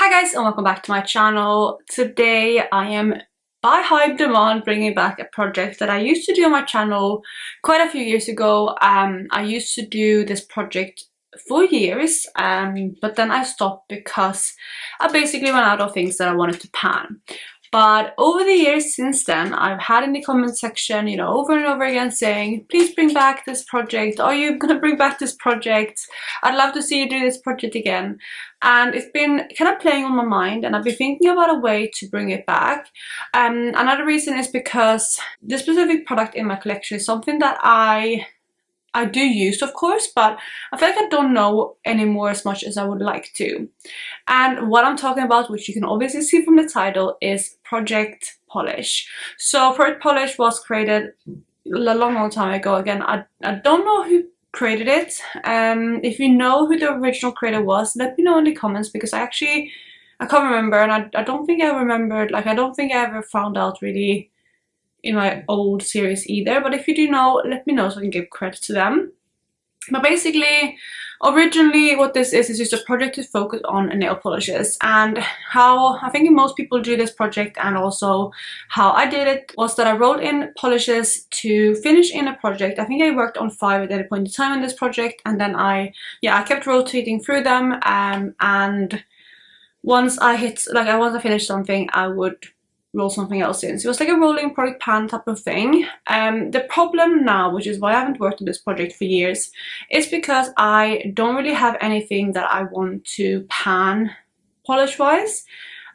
Hi guys and welcome back to my channel. Today I am by hype demand bringing back a project that I used to do on my channel quite a few years ago. I used to do this project for years, but then I stopped because I basically ran out of things that I wanted to pan. But over the years since then, I've had in the comment section, you know, over and over again saying, please bring back this project. Are you gonna bring back this project? I'd love to see you do this project again. And it's been kind of playing on my mind, and I've been thinking about a way to bring it back. Another reason is because this specific product in my collection is something that I do use, of course, but I feel like I don't know anymore as much as I would like to. And what I'm talking about, which you can obviously see from the title, is Project Polish. So Project Polish was created a long time ago. Again, I don't know who created it. If you know who the original creator was, let me know in the comments, because I can't remember, and I don't think I remembered, like I don't think I ever found out really in my old series either. But if you do know, let me know so I can give credit to them. But basically, originally what this is just a project to focus on nail polishes, and how I think most people do this project, and also how I did it, was that I rolled in polishes to finish in a project. I think I worked on 5 at any point in time in this project, and then I kept rotating through them, and once I finished something, I would roll something else in. So it was like a rolling product pan type of thing. The problem now, which is why I haven't worked on this project for years, is because I don't really have anything that I want to pan polish wise.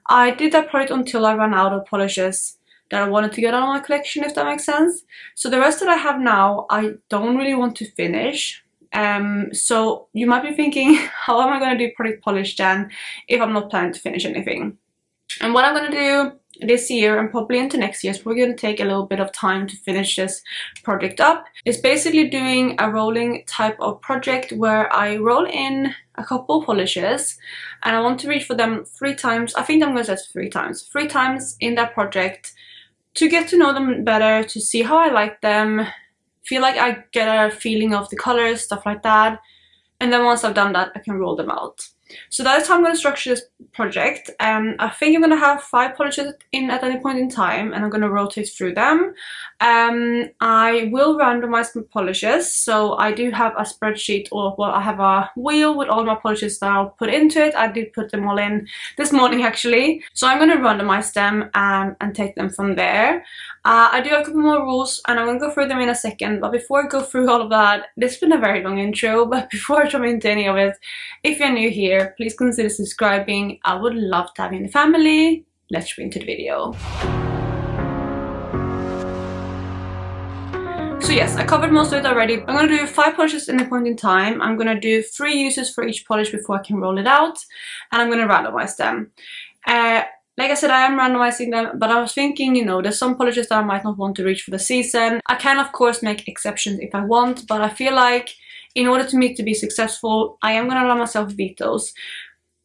I did that project until I ran out of polishes that I wanted to get out of my collection, if that makes sense. So the rest that I have now, I don't really want to finish. So you might be thinking, how am I going to do product polish then if I'm not planning to finish anything? And what I'm going to do this year and probably into next year, so we're going to take a little bit of time to finish this project up, is basically doing a rolling type of project where I roll in a couple polishes, and I want to reach for them 3 times. I think I'm going to say 3 times. 3 times in that project to get to know them better, to see how I like them, feel like I get a feeling of the colors, stuff like that. And then once I've done that, I can roll them out. So that is how I'm going to structure this project. I think I'm going to have 5 polishes in at any point in time, and I'm going to rotate through them. I will randomize my polishes, so I do have a spreadsheet, or well, I have a wheel with all my polishes that I'll put into it. I did put them all in this morning actually. So I'm going to randomize them and take them from there. I do have a couple more rules, and I'm going to go through them in a second. But before I go through all of that, this has been a very long intro, but before I jump into any of it, if you're new here, please consider subscribing. I would love to have you in the family. Let's jump into the video. So yes, I covered most of it already. I'm going to do 5 polishes in a point in time. I'm going to do 3 uses for each polish before I can roll it out, and I'm going to randomize them. Like I said, I am randomizing them, but I was thinking, you know, there's some polishes that I might not want to reach for the season. I can of course make exceptions if I want, but I feel like in order for me to be successful, I am going to allow myself vetoes.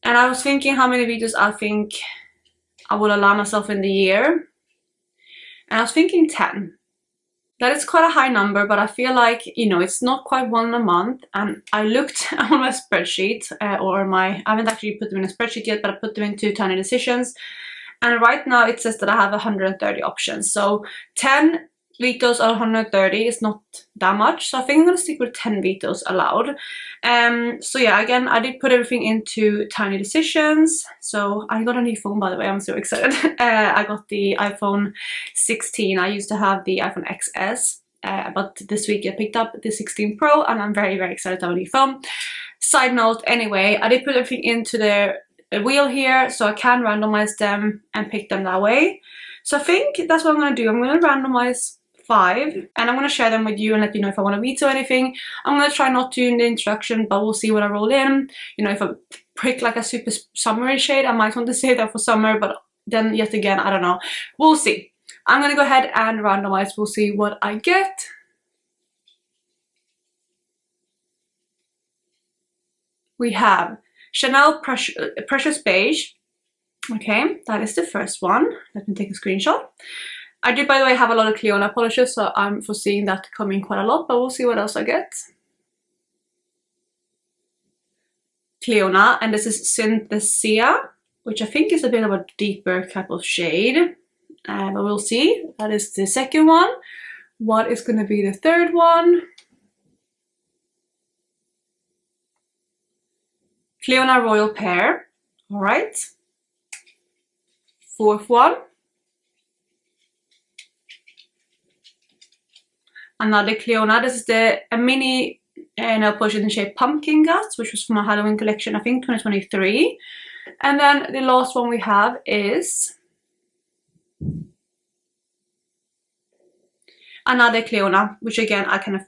And I was thinking how many vetoes I think I will allow myself in the year. And I was thinking 10. That is quite a high number, but I feel like, you know, it's not quite 1 a month. And I looked on my spreadsheet, I haven't actually put them in a spreadsheet yet, but I put them into Tiny Decisions. And right now it says that I have 130 options. So 10 vetoes out of 130 is not that much. So I think I'm going to stick with 10 vetoes allowed. So yeah, again, I did put everything into Tiny Decisions. So I got a new phone, by the way. I'm so excited. I got the iPhone 16. I used to have the iPhone XS. But this week I picked up the 16 Pro, and I'm very, very excited to have a new phone. Side note, anyway, I did put everything into the wheel here, so I can randomize them and pick them that way. So I think that's what I'm going to do. I'm going to randomize 5, and I'm going to share them with you and let you know if I want to veto anything. I'm going to try not to in the introduction, but we'll see what I roll in. You know, if I pick like a super summery shade, I might want to save that for summer, but then yet again, I don't know. We'll see. I'm going to go ahead and randomize. We'll see what I get. We have Chanel Precious Beige. Okay, that is the first one. Let me take a screenshot. I do, by the way, have a lot of Cleona polishes, so I'm foreseeing that coming quite a lot, but we'll see what else I get. Cleona, and this is Synthesia. which I think is a bit of a deeper type of shade. But we'll see. That is the second one. What is going to be the third one? Cleona Royal Pear. All right. Fourth one. Another Cleona. This is a mini nail polish in the shape Pumpkin Guts, which was from a Halloween collection, I think 2023. And then the last one we have is another Cleona, which again I kind of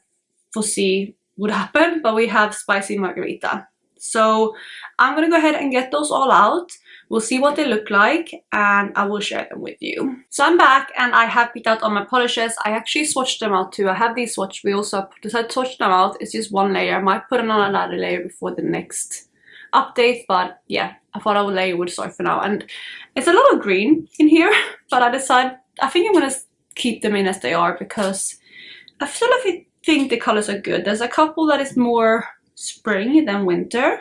foresee would happen, but we have Spicy Margarita. So I'm gonna go ahead and get those all out. We'll see what they look like and I will share them with you. So I'm back and I have picked out all my polishes. I actually swatched them out too. I have these swatch wheels, so I decided to swatch them out. It's just one layer. I might put on another layer before the next update, but yeah, I thought I would layer with soy for now. And it's a lot of green in here, but I think I'm gonna keep them in as they are because I feel like I think the colors are good. There's a couple that is more spring than winter,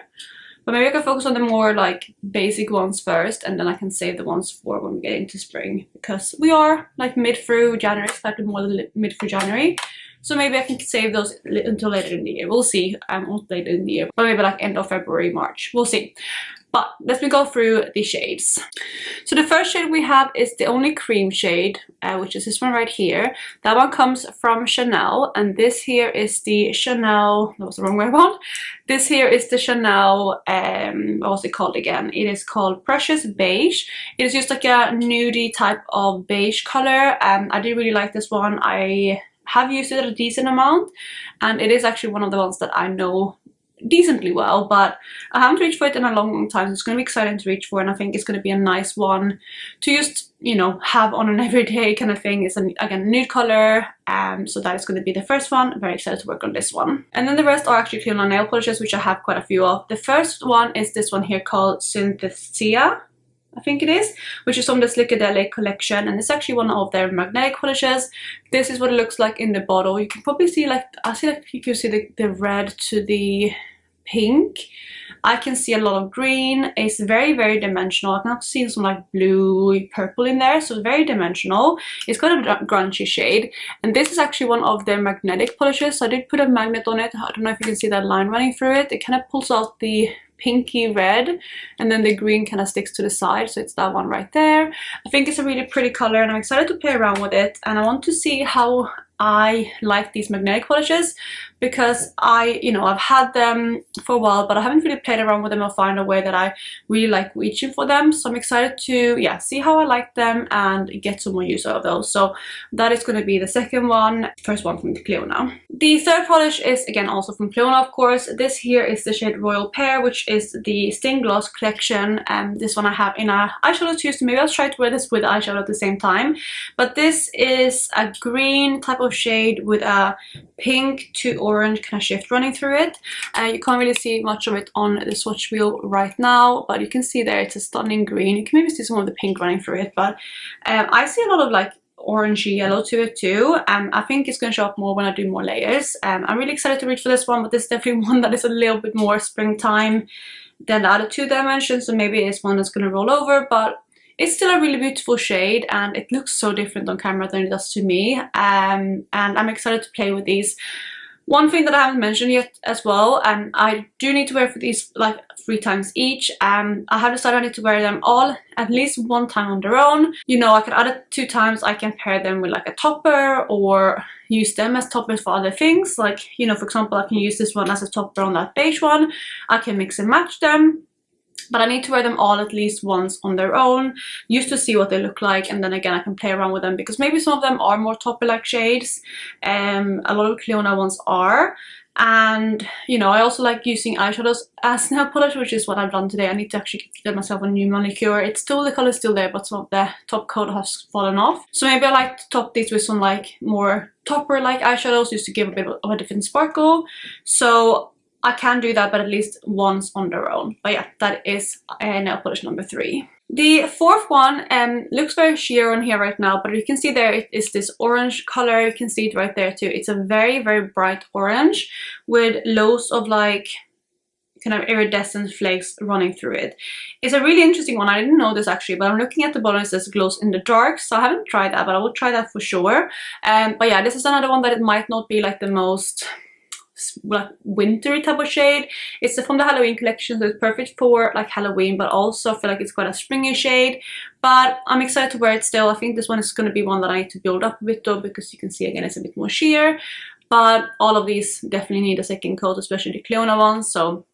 but maybe I can focus on the more like basic ones first, and then I can save the ones for when we get into spring, because we are like mid through January, slightly more than mid through January. So maybe I can save those until later in the year. We'll see. Not later in the year, but maybe like end of February, March. We'll see. But let me go through the shades. So the first shade we have is the only cream shade, which is this one right here. That one comes from Chanel, and this here is the Chanel, that was the wrong way around. This here is the Chanel, what was it called again? It is called Precious Beige. It is just like a nudie type of beige color. I do really like this one. I have used it a decent amount, and it is actually one of the ones that I know decently well, but I haven't reached for it in a long time, so it's going to be exciting to reach for, and I think it's going to be a nice one to just, you know, have on an everyday kind of thing. It's again nude color, so that is going to be the first one. I'm very excited to work on this one. And then the rest are actually Cleona nail polishes, which I have quite a few of. The first one is this one here called Synthesia, I think it is, which is from the Slickadelic collection, and it's actually one of their magnetic polishes. This is what it looks like in the bottle. You can probably see, like, I see like you can see the red to the pink. I can see a lot of green. It's very, very dimensional. I can also see some like blue, purple in there, so very dimensional. It's got a grungy shade, and this is actually one of their magnetic polishes. So I did put a magnet on it. I don't know if you can see that line running through it. It kind of pulls out the pinky red, and then the green kind of sticks to the side, so it's that one right there. I think it's a really pretty color, and I'm excited to play around with it, and I want to see how I like these magnetic polishes, because I've had them for a while, but I haven't really played around with them or find a way that I really like reaching for them. So I'm excited to see how I like them and get some more use out of those. So that is going to be the second one. First one from Cleona. The third polish is again also from Cleona, of course. This here is the shade Royal Pear, which is the stained gloss collection, and this one I have in a eyeshadow too, so maybe I'll try to wear this with eyeshadow at the same time. But this is a green type of shade with a pink to orange kind of shift running through it. You can't really see much of it on the swatch wheel right now, but you can see there it's a stunning green. You can maybe see some of the pink running through it, but I see a lot of like orangey yellow to it too. I think it's going to show up more when I do more layers. I'm really excited to reach for this one, but this is definitely one that is a little bit more springtime than the other two dimensions, so maybe it's one that's going to roll over, but it's still a really beautiful shade, and it looks so different on camera than it does to me. And I'm excited to play with these. One thing that I haven't mentioned yet as well, and I do need to wear for these like 3 times each. I have decided I need to wear them all at least 1 time on their own. You know, I can add it 2 times. I can pair them with like a topper or use them as toppers for other things. Like, you know, for example, I can use this one as a topper on that beige one. I can mix and match them. But I need to wear them all at least once on their own, just to see what they look like, and then again I can play around with them, because maybe some of them are more topper-like shades. A lot of Cleona ones are. And, you know, I also like using eyeshadows as nail polish, which is what I've done today. I need to actually get myself a new manicure. It's still, the color is still there, but some of the top coat has fallen off. So maybe I like to top these with some like more topper-like eyeshadows, just to give a bit of a different sparkle. So I can do that, but at least once on their own. But yeah, that is nail polish number 3. The fourth one looks very sheer on here right now, but you can see there it is this orange color. You can see it right there too. It's a very, very bright orange with loads of like kind of iridescent flakes running through it. It's a really interesting one. I didn't know this actually, but I'm looking at the bottom, it says glows in the dark, so I haven't tried that, but I will try that for sure. But yeah, this is another one that it might not be like the most like wintry type of shade. It's from the Halloween collection, so it's perfect for like Halloween, but also I feel like it's quite a springy shade. But I'm excited to wear it still. I think this one is going to be one that I need to build up a bit though, because you can see again it's a bit more sheer. But all of these definitely need a second coat, especially the Cleona ones, so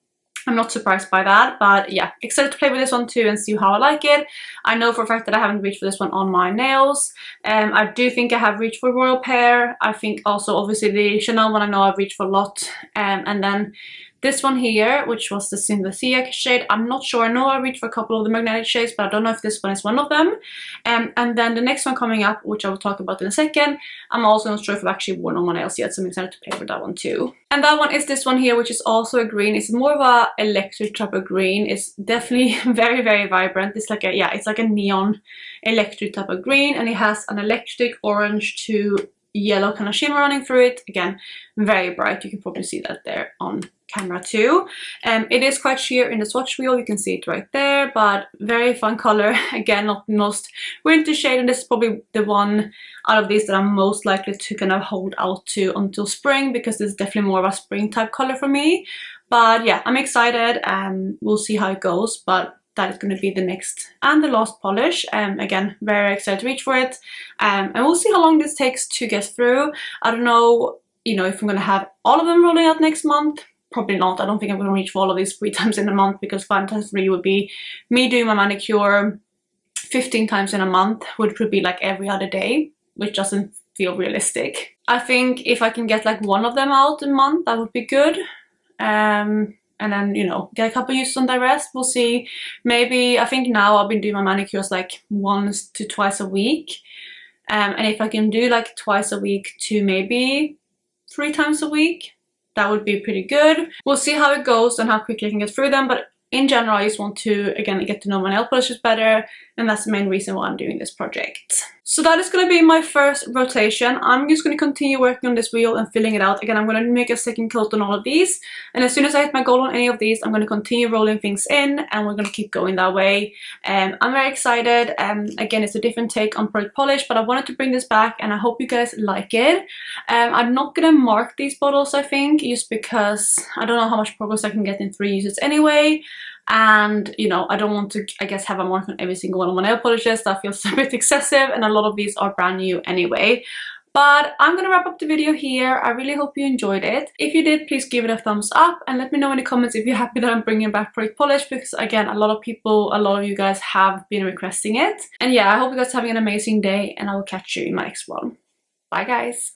I'm not surprised by that. But yeah, excited to play with this one too and see how I like it. I know for a fact that I haven't reached for this one on my nails. I do think I have reached for Royal Pear. I think also obviously the Chanel one I know I've reached for a lot. And then this one here, which was the Synthesia shade, I'm not sure. I know I reached for a couple of the magnetic shades, but I don't know if this one is one of them. And then the next one coming up, which I will talk about in a second, I'm also not sure if I've actually worn on my nails yet, so I'm excited to play with that one too. And that one is this one here, which is also a green. It's more of a electric type of green. It's definitely very, very vibrant. It's like a, yeah, it's like a neon electric type of green, and it has an electric orange to yellow kind of shimmer running through it. Again, very bright. You can probably see that there on camera too. It is quite sheer in the swatch wheel, you can see it right there, but very fun color. Again, not the most winter shade, and this is probably the one out of these that I'm most likely to kind of hold out to until spring, because this is definitely more of a spring type color for me. But yeah, I'm excited, and we'll see how it goes, but that is going to be the next and the last polish. Again, very excited to reach for it, and we'll see how long this takes to get through. I don't know, you know, if I'm going to have all of them rolling out next month. Probably not. I don't think I'm going to reach for all of these 3 times in a month, because 5 times 3 would be me doing my manicure 15 times in a month, which would be like every other day, which doesn't feel realistic. I think if I can get like one of them out a month, that would be good. And then, you know, get a couple uses on the rest. We'll see. Maybe, I think now I've been doing my manicures like 1 to 2 a week. And if I can do like 2 a week to maybe 3 times a week, that would be pretty good. We'll see how it goes and how quickly I can get through them, but in general I just want to, again, get to know my nail polishes better, and that's the main reason why I'm doing this project. So that is going to be my first rotation. I'm just going to continue working on this wheel and filling it out. Again, I'm going to make a second coat on all of these, and as soon as I hit my goal on any of these, I'm going to continue rolling things in, and we're going to keep going that way. I'm very excited. Again, it's a different take on product polish, but I wanted to bring this back, and I hope you guys like it. I'm not going to mark these bottles, I think, just because I don't know how much progress I can get in 3 uses anyway. And you know, I don't want to, I guess, have a mark on every single one of my nail polishes. That feels a bit excessive, and a lot of these are brand new anyway. But I'm gonna wrap up the video here. I really hope you enjoyed it. If you did, please give it a thumbs up, and let me know in the comments if you're happy that I'm bringing back product polish, because again, a lot of you guys have been requesting it. And yeah, I hope you guys are having an amazing day, and I will catch you in my next one. Bye guys.